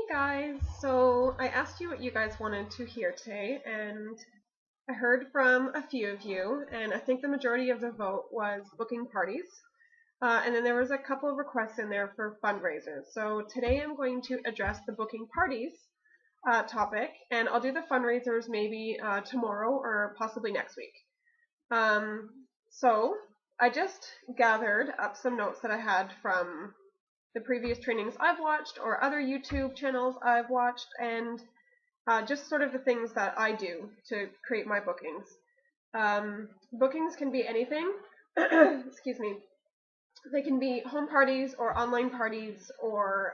Guys, so I asked you what you guys wanted to hear today, and I heard from a few of you, and I think the majority of the vote was booking parties. And then there was a couple of requests in there for fundraisers. So today I'm going to address the booking parties topic, and I'll do the fundraisers maybe tomorrow or possibly next week. So I just gathered up some notes that I had from the previous trainings I've watched or other YouTube channels I've watched, and just sort of the things that I do to create my bookings. Bookings can be anything. Excuse me. They can be home parties or online parties or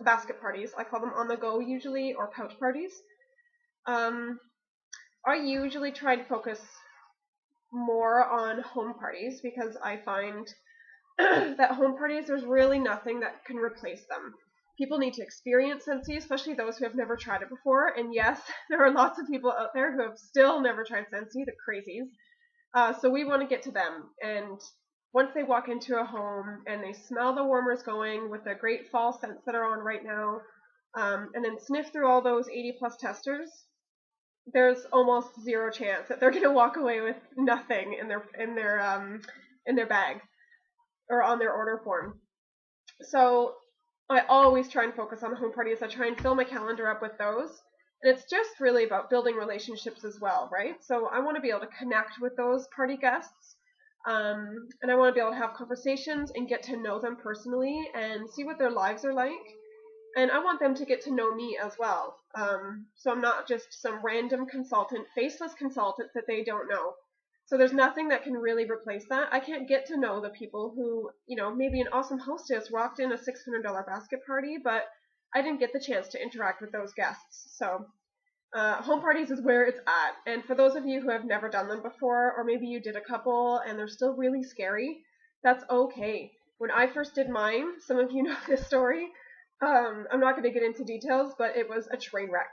basket parties. I call them on the go usually, or pouch parties. I usually try to focus more on home parties because I find that home parties, there's really nothing that can replace them. People need to experience Scentsy, especially those who have never tried it before. And yes, there are lots of people out there who have still never tried Scentsy, the crazies. So we want to get to them. And once they walk into a home and they smell the warmers going with the great fall scents that are on right now, and then sniff through all those 80 plus testers, there's almost zero chance that they're going to walk away with nothing in their bag or on their order form. So I always try and focus on home parties. I try and fill my calendar up with those. And it's just really about building relationships as well, right? So I want to be able to connect with those party guests. And I want to be able to have conversations and get to know them personally and see what their lives are like. And I want them to get to know me as well. So I'm not just some random consultant, faceless consultant that they don't know. So there's nothing that can really replace that. I can't get to know the people who, maybe an awesome hostess rocked in a $600 basket party, but I didn't get the chance to interact with those guests. So home parties is where it's at. And for those of you who have never done them before, or maybe you did a couple and they're still really scary, that's okay. When I first did mine, some of you know this story. I'm not going to get into details, but it was a train wreck.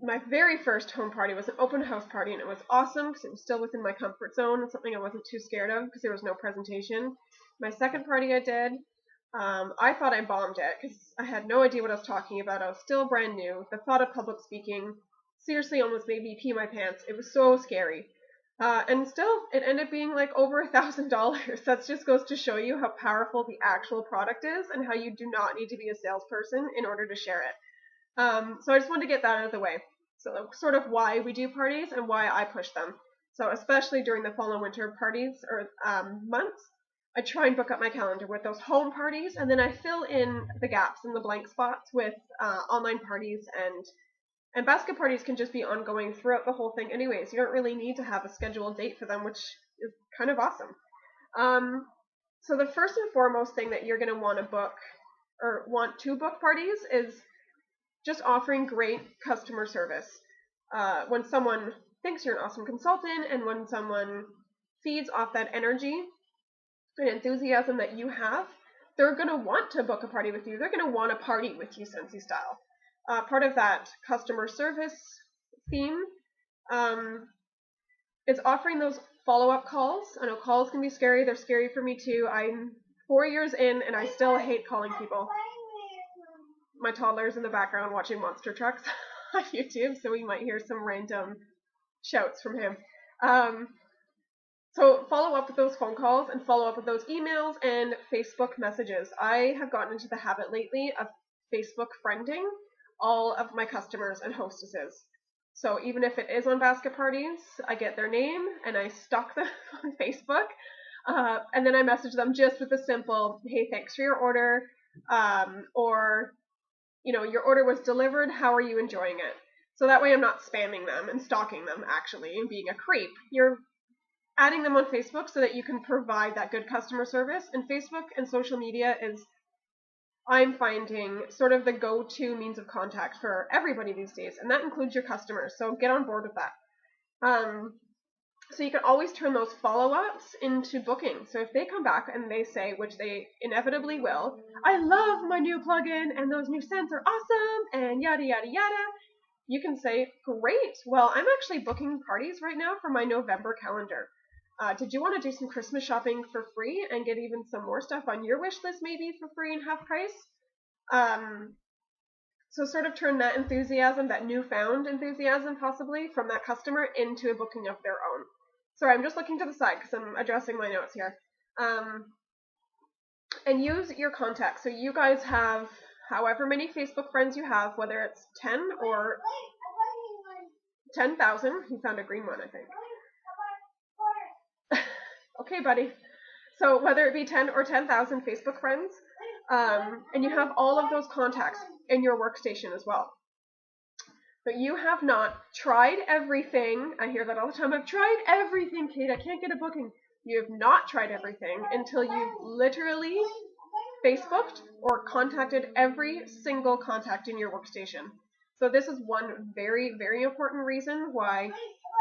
My very first home party was an open house party, and it was awesome because it was still within my comfort zone and something I wasn't too scared of because there was no presentation. My second party I did, I thought I bombed it because I had no idea what I was talking about. I was still brand new. The thought of public speaking seriously almost made me pee my pants. It was so scary. And still, it ended up being like over $1,000. That just goes to show you how powerful the actual product is and how you do not need to be a salesperson in order to share it. So I just wanted to get that out of the way. So sort of why we do parties and why I push them. So especially during the fall and winter parties or months, I try and book up my calendar with those home parties, and then I fill in the gaps and the blank spots with online parties, and basket parties can just be ongoing throughout the whole thing anyways. You don't really need to have a scheduled date for them, which is kind of awesome. So the first and foremost thing that you're going to want to book or want to book parties is just offering great customer service. When someone thinks you're an awesome consultant and when someone feeds off that energy and enthusiasm that you have, they're going to want to book a party with you. They're going to want to party with you Scentsy style. Part of that customer service theme is offering those follow-up calls. I know calls can be scary. They're scary for me too. I'm 4 years in and I still hate calling people. My toddler's in the background watching monster trucks on YouTube, so we might hear some random shouts from him. So follow up with those phone calls and follow up with those emails and Facebook messages. I have gotten into the habit lately of Facebook friending all of my customers and hostesses. So even if it is on basket parties, I get their name and I stalk them on Facebook. And then I message them just with a simple, hey, thanks for your order, or your order was delivered, how are you enjoying it? So that way I'm not spamming them and stalking them, actually, and being a creep. You're adding them on Facebook so that you can provide that good customer service. And Facebook and social media is, I'm finding, sort of the go-to means of contact for everybody these days, and that includes your customers, so get on board with that. So you can always turn those follow-ups into bookings. So if they come back and they say, which they inevitably will, I love my new plugin and those new scents are awesome and yada, yada, yada, you can say, great, well, I'm actually booking parties right now for my November calendar. Did you want to do some Christmas shopping for free and get even some more stuff on your wish list maybe for free and half price? So sort of turn that enthusiasm, that newfound enthusiasm possibly, from that customer into a booking of their own. Sorry, I'm just looking to the side because I'm addressing my notes here. And use your contacts. So you guys have however many Facebook friends you have, whether it's 10 or 10,000. He found a green one, I think. Okay, buddy. So whether it be 10 or 10,000 Facebook friends, and you have all of those contacts in your workstation as well. But you have not tried everything. I hear that all the time. I've tried everything, Kate. I can't get a booking. You have not tried everything until you've literally Facebooked or contacted every single contact in your workstation. So this is one very, very important reason why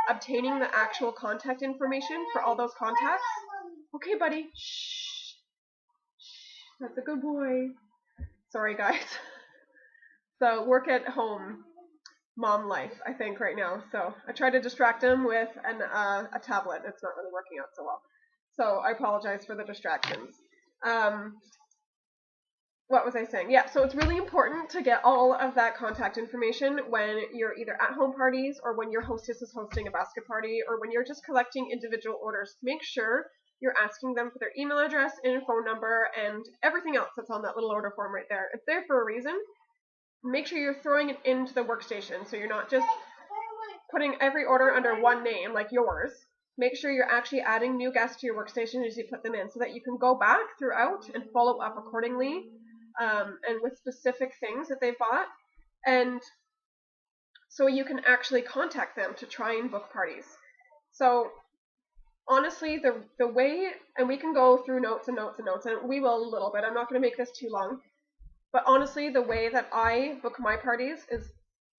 obtaining the actual contact information for all those contacts. Okay, buddy. Shh. That's a good boy. Sorry, guys. So work at home mom life, I think, right now. So I try to distract him with a tablet. It's not really working out so well. So I apologize for the distractions. What was I saying? Yeah, so it's really important to get all of that contact information when you're either at home parties or when your hostess is hosting a basket party or when you're just collecting individual orders. Make sure you're asking them for their email address and phone number and everything else that's on that little order form right there. It's there for a reason. Make sure you're throwing it into the workstation so you're not just putting every order under one name like yours. Make sure you're actually adding new guests to your workstation as you put them in so that you can go back throughout and follow up accordingly. And with specific things that they've bought, and so you can actually contact them to try and book parties. So honestly, the way, and we can go through notes and notes and notes, and we will a little bit. I'm not going to make this too long, but honestly, the way that I book my parties is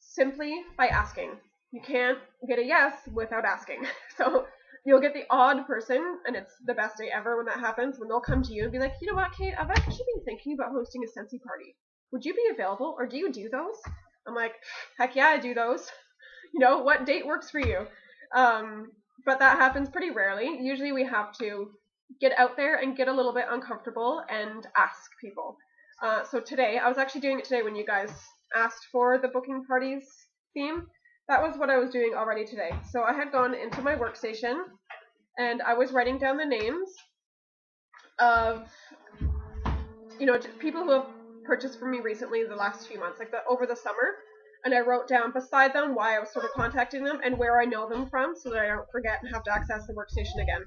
simply by asking. You can't get a yes without asking. So you'll get the odd person, and it's the best day ever when that happens, when they'll come to you and be like, you know what, Kate, I've actually been thinking about hosting a Scentsy party. Would you be available, or do you do those? I'm like, heck yeah, I do those. You know, what date works for you? But that happens pretty rarely. Usually we have to get out there and get a little bit uncomfortable and ask people. So today, I was actually doing it today when you guys asked for the booking parties theme. That was what I was doing already today. So I had gone into my workstation and I was writing down the names of, people who have purchased from me recently in the last few months, over the summer. And I wrote down beside them why I was sort of contacting them and where I know them from so that I don't forget and have to access the workstation again.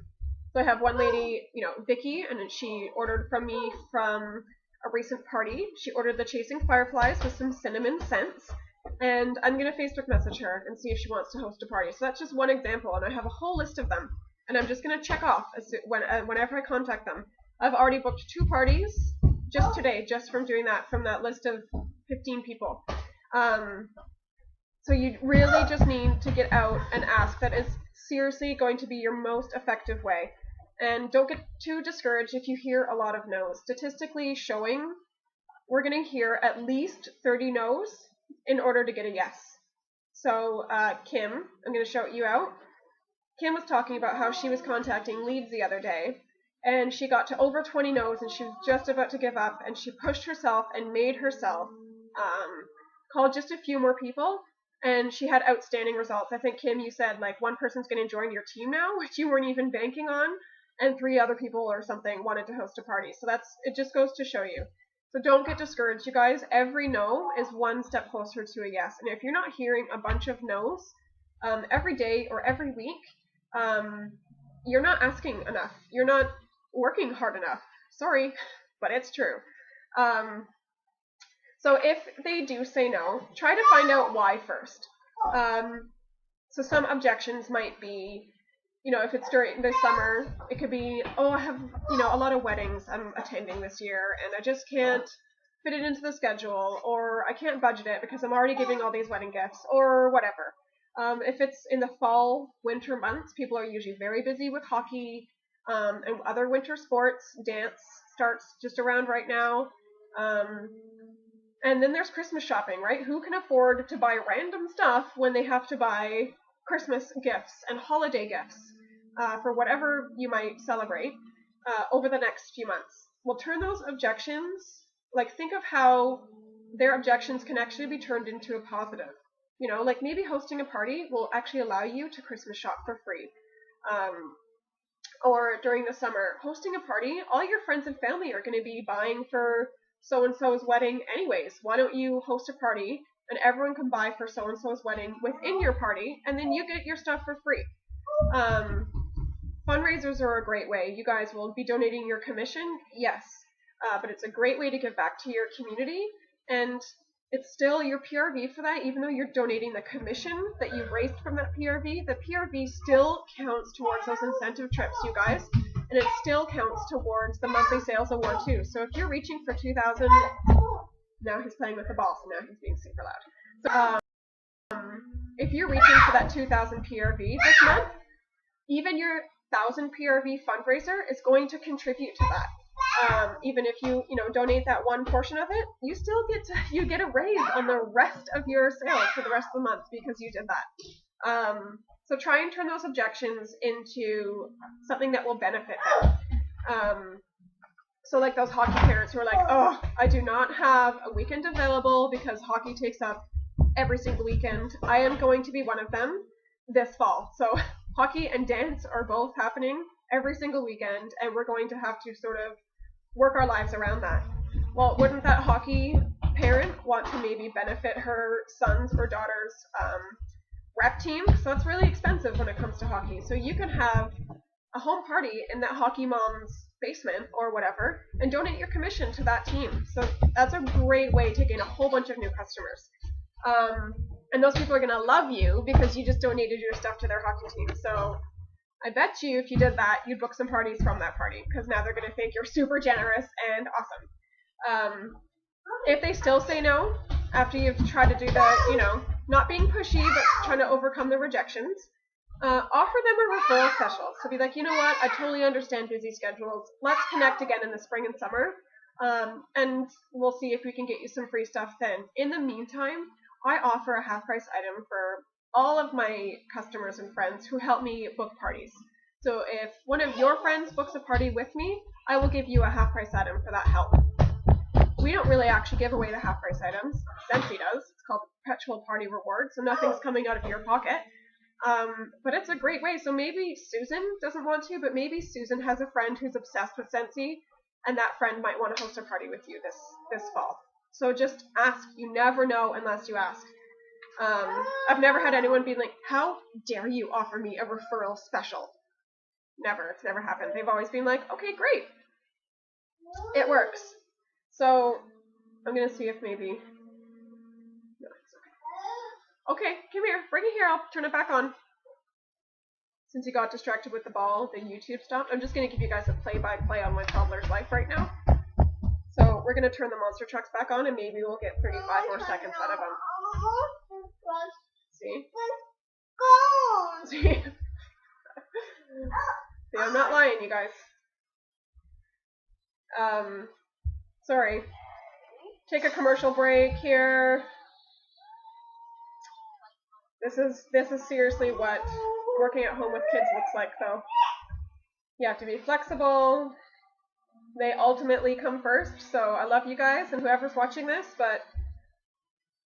So I have one lady, Vicky, and she ordered from me from a recent party. She ordered the Chasing Fireflies with some cinnamon scents. And I'm going to Facebook message her and see if she wants to host a party. So that's just one example, and I have a whole list of them. And I'm just going to check off whenever I contact them. I've already booked 2 parties just today, just from doing that, from that list of 15 people. So you really just need to get out and ask. That is seriously going to be your most effective way. And don't get too discouraged if you hear a lot of no's. Statistically showing, we're going to hear at least 30 no's in order to get a yes. So Kim, I'm going to shout you out. Kim was talking about how she was contacting leads the other day, and she got to over 20 no's, and she was just about to give up, and she pushed herself and made herself call just a few more people, and she had outstanding results. I think, Kim, you said one person's going to join your team now, which you weren't even banking on, and 3 other people or something wanted to host a party. So it just goes to show you. So don't get discouraged, you guys. Every no is one step closer to a yes. And if you're not hearing a bunch of no's every day or every week, you're not asking enough. You're not working hard enough. Sorry, but it's true. So if they do say no, try to find out why first. So some objections might be, if it's during the summer, it could be, I have, a lot of weddings I'm attending this year, and I just can't fit it into the schedule, or I can't budget it because I'm already giving all these wedding gifts, or whatever. If it's in the fall, winter months, people are usually very busy with hockey and other winter sports. Dance starts just around right now. And then there's Christmas shopping, right? Who can afford to buy random stuff when they have to buy Christmas gifts and holiday gifts for whatever you might celebrate over the next few months? Well, turn those objections Like, think of how their objections can actually be turned into a positive. You know, like maybe hosting a party will actually allow you to Christmas shop for free. Or during the summer, hosting a party, all your friends and family are going to be buying for so-and-so's wedding anyways. Why don't you host a party and everyone can buy for so-and-so's wedding within your party, and then you get your stuff for free. Fundraisers are a great way. You guys will be donating your commission, yes, but it's a great way to give back to your community, and it's still your PRV for that. Even though you're donating the commission that you raised from that PRV, the PRV still counts towards those incentive trips, you guys, and it still counts towards the monthly sales award too. So if you're reaching for 2,000, now he's playing with the ball, so now he's being super loud. So if you're reaching for that 2,000 PRV this month, even your 1,000 PRV fundraiser is going to contribute to that. Even if you donate that one portion of it, you still get a raise on the rest of your sales for the rest of the month because you did that. So try and turn those objections into something that will benefit them. So like those hockey parents who are like, oh, I do not have a weekend available because hockey takes up every single weekend. I am going to be one of them this fall. So hockey and dance are both happening every single weekend, and we're going to have to sort of work our lives around that. Well, wouldn't that hockey parent want to maybe benefit her son's or daughter's rep team? So it's really expensive when it comes to hockey. So you can have a home party in that hockey mom's basement or whatever and donate your commission to that team. So that's a great way to gain a whole bunch of new customers. And those people are going to love you because you just donated your stuff to their hockey team. So I bet you if you did that, you'd book some parties from that party because now they're going to think you're super generous and awesome. If they still say no after you've tried to do the, not being pushy, but trying to overcome the rejections, offer them a referral special. So be like, you know what, I totally understand busy schedules. Let's connect again in the spring and summer, and we'll see if we can get you some free stuff then. In the meantime, I offer a half-price item for all of my customers and friends who help me book parties. So if one of your friends books a party with me, I will give you a half-price item for that help. We don't really actually give away the half-price items. Scentsy does. It's called Perpetual Party Reward, so nothing's coming out of your pocket. But it's a great way. So maybe Susan doesn't want to, but maybe Susan has a friend who's obsessed with Scentsy, and that friend might want to host a party with you this fall. So just ask. You never know unless you ask. I've never had anyone be like, how dare you offer me a referral special? Never. It's never happened. They've always been like, okay, great. It works. So I'm going to see if maybe... No, it's okay. Okay, come here. Bring it here. I'll turn it back on. Since you got distracted with the ball, the YouTube stopped. I'm just going to give you guys a play-by-play on my toddler's life right now. So we're going to turn the monster trucks back on, and maybe we'll get 35 more seconds out of them. See? See? See, I'm not lying, you guys. Sorry. Take a commercial break here. This is seriously what working at home with kids looks like, though. You have to be flexible. They ultimately come first, so I love you guys and whoever's watching this, but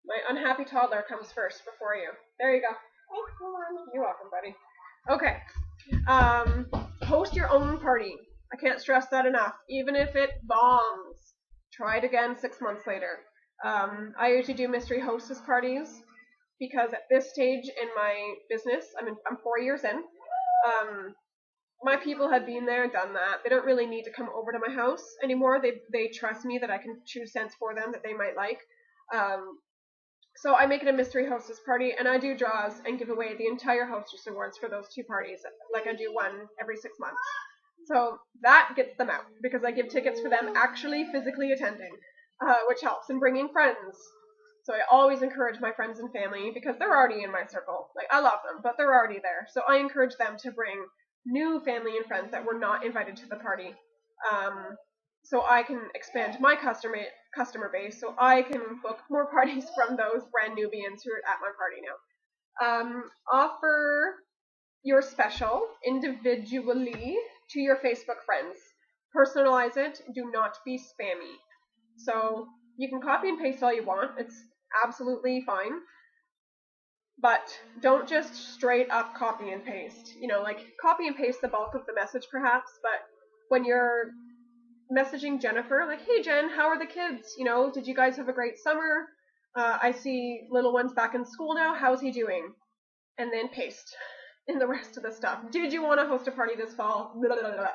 my unhappy toddler comes first before you. There you go. You're welcome, buddy. Okay. Host your own party. I can't stress that enough. Even if it bombs, try it again 6 months later. I usually do mystery hostess parties because at this stage in my business, I'm 4 years in. My people have been there, done that. They don't really need to come over to my house anymore. They trust me that I can choose scents for them that they might like. So I make it a mystery hostess party, and I do draws and give away the entire hostess awards for those 2 parties. Like I do one every 6 months. So that gets them out because I give tickets for them actually physically attending, which helps in bringing friends. So I always encourage my friends and family because they're already in my circle. Like, I love them, but they're already there. So I encourage them to bring new family and friends that were not invited to the party. So I can expand my customer base, so I can book more parties from those brand newbies who are at my party now. Offer your special individually to your Facebook friends. Personalize it. Do not be spammy. So you can copy and paste all you want. It's absolutely fine. But don't just straight up copy and paste. Like copy and paste the bulk of the message perhaps, but when you're messaging Jennifer, like, hey Jen, how are the kids? Did you guys have a great summer? I see little one's back in school now. How's he doing? And then paste in the rest of the stuff. Did you want to host a party this fall? Blah, blah, blah, blah.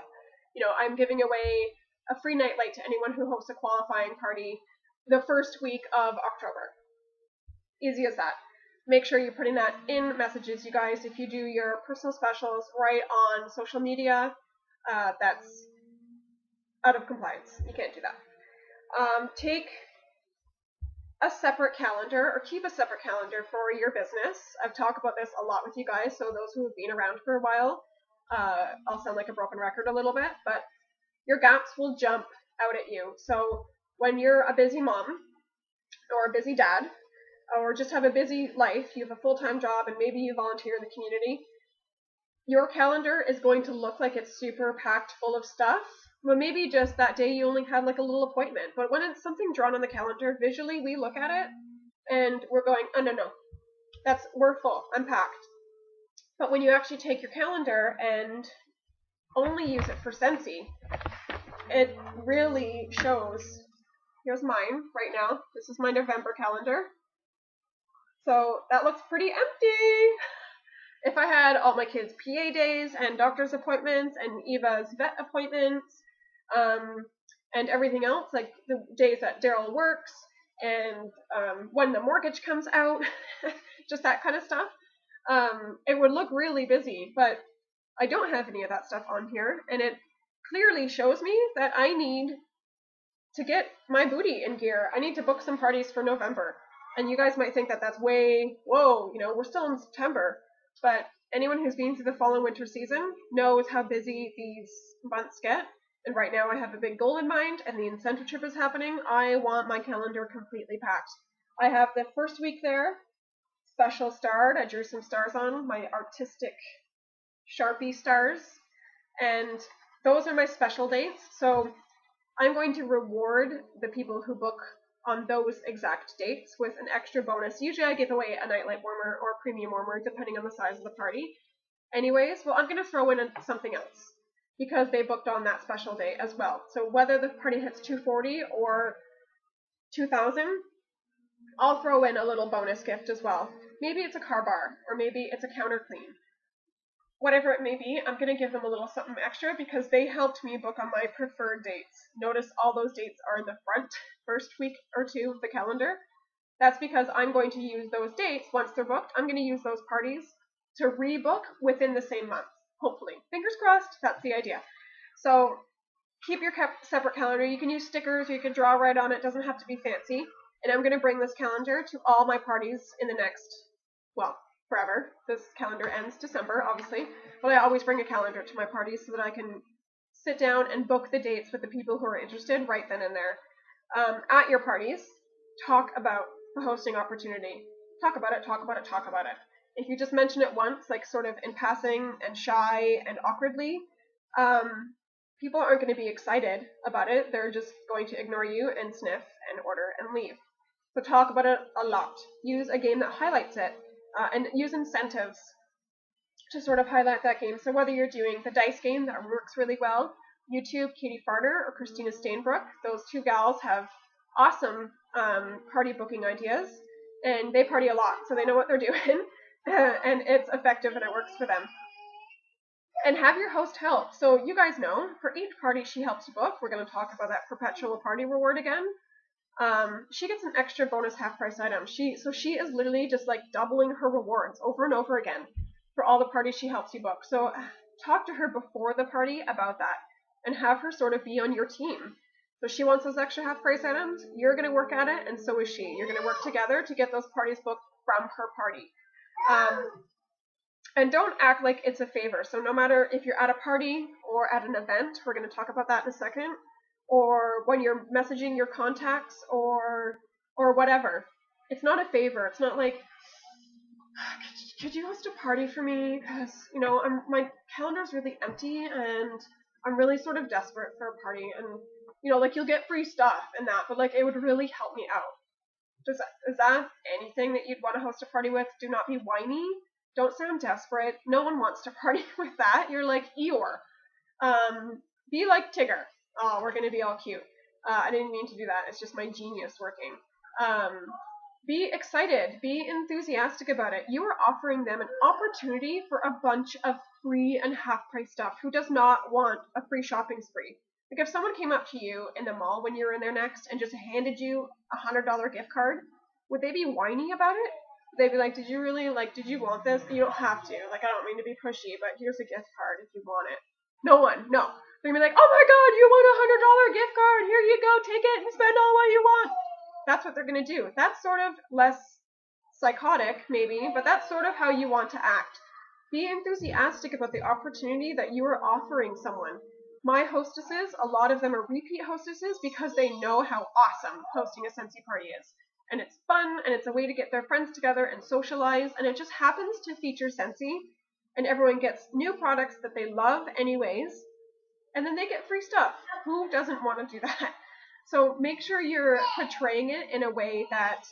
I'm giving away a free nightlight to anyone who hosts a qualifying party the first week of October. Easy as that. Make sure you're putting that in messages, you guys. If you do your personal specials right on social media, that's out of compliance. You can't do that. Take a separate calendar, or keep a separate calendar for your business. I've talked about this a lot with you guys, so those who have been around for a while, I'll sound like a broken record a little bit, but your gaps will jump out at you. So when you're a busy mom, or a busy dad, or just have a busy life, you have a full-time job, and maybe you volunteer in the community, your calendar is going to look like it's super packed full of stuff. Well, maybe just that day you only had like a little appointment, but when it's something drawn on the calendar, visually we look at it and we're going, oh no, we're full, I'm packed. But when you actually take your calendar and only use it for Scentsy, it really shows. Here's mine right now. This is my November calendar. So that looks pretty empty. If I had all my kids' PA days and doctor's appointments and Eva's vet appointments, and everything else, like the days that Daryl works and when the mortgage comes out, just that kind of stuff, it would look really busy, but I don't have any of that stuff on here, and it clearly shows me that I need to get my booty in gear. I need to book some parties for November. And you guys might think that that's whoa, we're still in September. But anyone who's been through the fall and winter season knows how busy these months get. And right now I have a big goal in mind, and the incentive trip is happening. I want my calendar completely packed. I have the first week there, special starred. I drew some stars on, my artistic Sharpie stars. And those are my special dates. So I'm going to reward the people who book on those exact dates with an extra bonus. Usually I give away a nightlight warmer or a premium warmer, depending on the size of the party. Anyways, well, I'm going to throw in something else because they booked on that special day as well. So whether the party hits 240 or 2,000, I'll throw in a little bonus gift as well. Maybe it's a car bar, or maybe it's a counter clean. Whatever it may be, I'm going to give them a little something extra because they helped me book on my preferred dates. Notice all those dates are in the first week or two of the calendar. That's because I'm going to use those dates. Once they're booked, I'm going to use those parties to rebook within the same month, hopefully. Fingers crossed, that's the idea. So keep your separate calendar. You can use stickers, or you can draw right on it. It doesn't have to be fancy. And I'm going to bring this calendar to all my parties in the next, forever. This calendar ends December, obviously, but I always bring a calendar to my parties so that I can sit down and book the dates with the people who are interested right then and there. At your parties, talk about the hosting opportunity. Talk about it. If you just mention it once, like sort of in passing and shy and awkwardly, people aren't going to be excited about it. They're just going to ignore you and sniff and order and leave. So talk about it a lot. Use a game that highlights it. And use incentives to sort of highlight that game. So whether you're doing the dice game that works really well, YouTube, Katie Farner or Christina Stainbrook, those two gals have awesome party booking ideas, and they party a lot, so they know what they're doing, and it's effective and it works for them. And have your host help. So you guys know, for each party she helps book, we're going to talk about that perpetual party reward again. She gets an extra bonus half-price item. She is literally just like doubling her rewards over and over again for all the parties she helps you book. So talk to her before the party about that and have her sort of be on your team. So she wants those extra half-price items. You're going to work at it, and so is she. You're going to work together to get those parties booked from her party. And don't act like it's a favor. So no matter if you're at a party or at an event, we're going to talk about that in a second, or when you're messaging your contacts or whatever. It's not a favor. It's not like, could you host a party for me? Because, my calendar's really empty and I'm really sort of desperate for a party. And, You know, like, you'll get free stuff and that, but, like, it would really help me out. Is that anything that you'd want to host a party with? Do not be whiny. Don't sound desperate. No one wants to party with that. You're like Eeyore. Be like Tigger. Oh, we're going to be all cute. I didn't mean to do that. It's just my genius working. Be excited. Be enthusiastic about it. You are offering them an opportunity for a bunch of free and half-price stuff. Who does not want a free shopping spree? Like, if someone came up to you in the mall when you were in there next and just handed you a $100 gift card, would they be whiny about it? They'd be like, did you want this? You don't have to. Like, I don't mean to be pushy, but here's a gift card if you want it. No. They're gonna be like, oh my god, you want a $100 gift card? Here you go, take it and spend all what you want. That's what they're gonna do. That's sort of less psychotic, maybe, but that's sort of how you want to act. Be enthusiastic about the opportunity that you are offering someone. My hostesses, a lot of them are repeat hostesses because they know how awesome hosting a Scentsy party is. And it's fun, and it's a way to get their friends together and socialize, and it just happens to feature Scentsy, and everyone gets new products that they love anyways, and then they get free stuff. Who doesn't want to do that? So make sure you're portraying it in a way that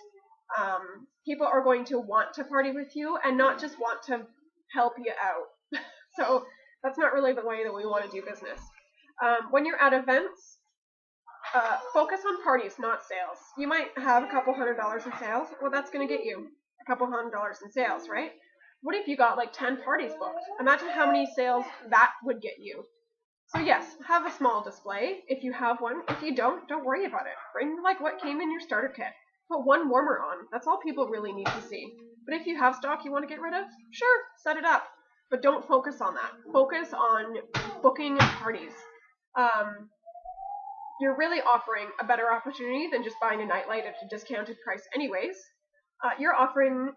people are going to want to party with you and not just want to help you out. So that's not really the way that we want to do business. When you're at events, focus on parties, not sales. You might have a couple $100 in sales. Well, that's going to get you a couple $100 in sales, right? What if you got like 10 parties booked? Imagine how many sales that would get you. So yes, have a small display if you have one. If you don't worry about it. Bring like what came in your starter kit. Put one warmer on. That's all people really need to see. But if you have stock you want to get rid of, sure, set it up. But don't focus on that. Focus on booking parties. You're really offering a better opportunity than just buying a nightlight at a discounted price anyways. You're offering,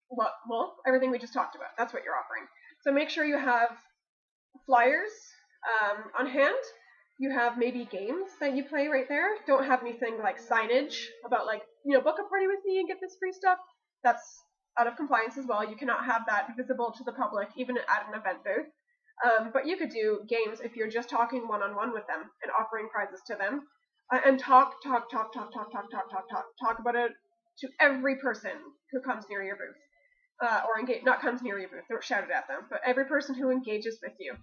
well, everything we just talked about. That's what you're offering. So make sure you have flyers on hand. You have maybe games that you play right there. Don't have anything like signage about like, book a party with me and get this free stuff. That's out of compliance as well. You cannot have that visible to the public, even at an event booth. But you could do games if you're just talking one-on-one with them and offering prizes to them. And talk about it to every person who comes near your booth. Or engage, not comes near your booth, don't shout it at them, but every person who engages with you.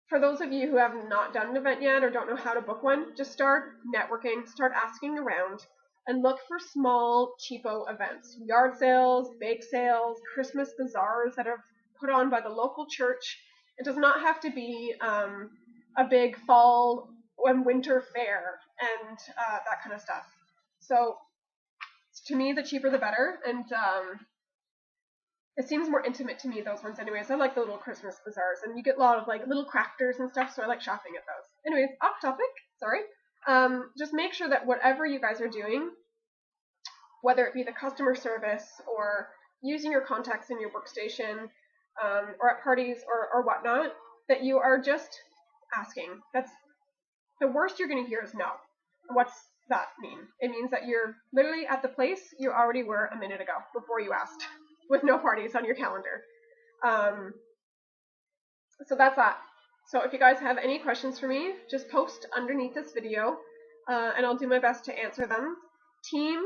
For those of you who have not done an event yet or don't know how to book one, just start networking, start asking around, and look for small, cheapo events. Yard sales, bake sales, Christmas bazaars that are put on by the local church. It does not have to be a big fall and winter fair and that kind of stuff. So to me, the cheaper the better, and it seems more intimate to me, those ones anyways. I like the little Christmas bazaars, and you get a lot of like little crafters and stuff, so I like shopping at those. Anyways, off topic, sorry. Just make sure that whatever you guys are doing, whether it be the customer service or using your contacts in your workstation, or at parties or whatnot, that you are just asking. That's the worst you're going to hear is no. What's that mean? It means that you're literally at the place you already were a minute ago before you asked, with no parties on your calendar. So that's that. So if you guys have any questions for me, just post underneath this video, and I'll do my best to answer them. Team,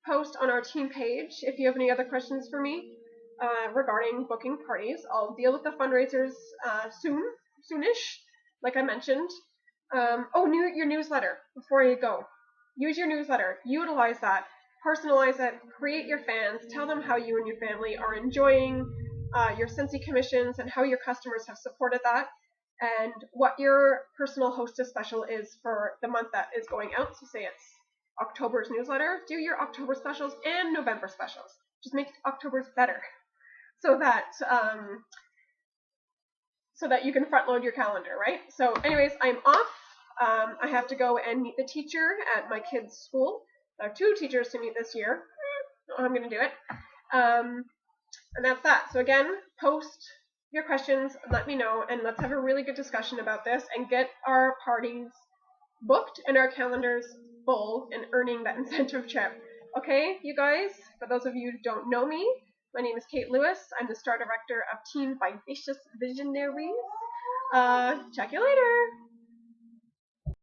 post on our team page if you have any other questions for me regarding booking parties. I'll deal with the fundraisers soonish, like I mentioned. Your newsletter before you go. Use your newsletter. Utilize that. Personalize it. Create your fans. Tell them how you and your family are enjoying your Scentsy commissions and how your customers have supported that, and what your personal hostess special is for the month that is going out. So say it's October's newsletter. Do your October specials and November specials. Just make October's better, so that you can front load your calendar, right? So anyways, I'm off. I have to go and meet the teacher at my kid's school. There are 2 teachers to meet this year. I'm going to do it. And that's that. So again, post your questions, let me know, and let's have a really good discussion about this and get our parties booked and our calendars full and earning that incentive trip. Okay, you guys? For those of you who don't know me, my name is Kate Lewis. I'm the star director of Team Vivacious Visionaries. Check you later.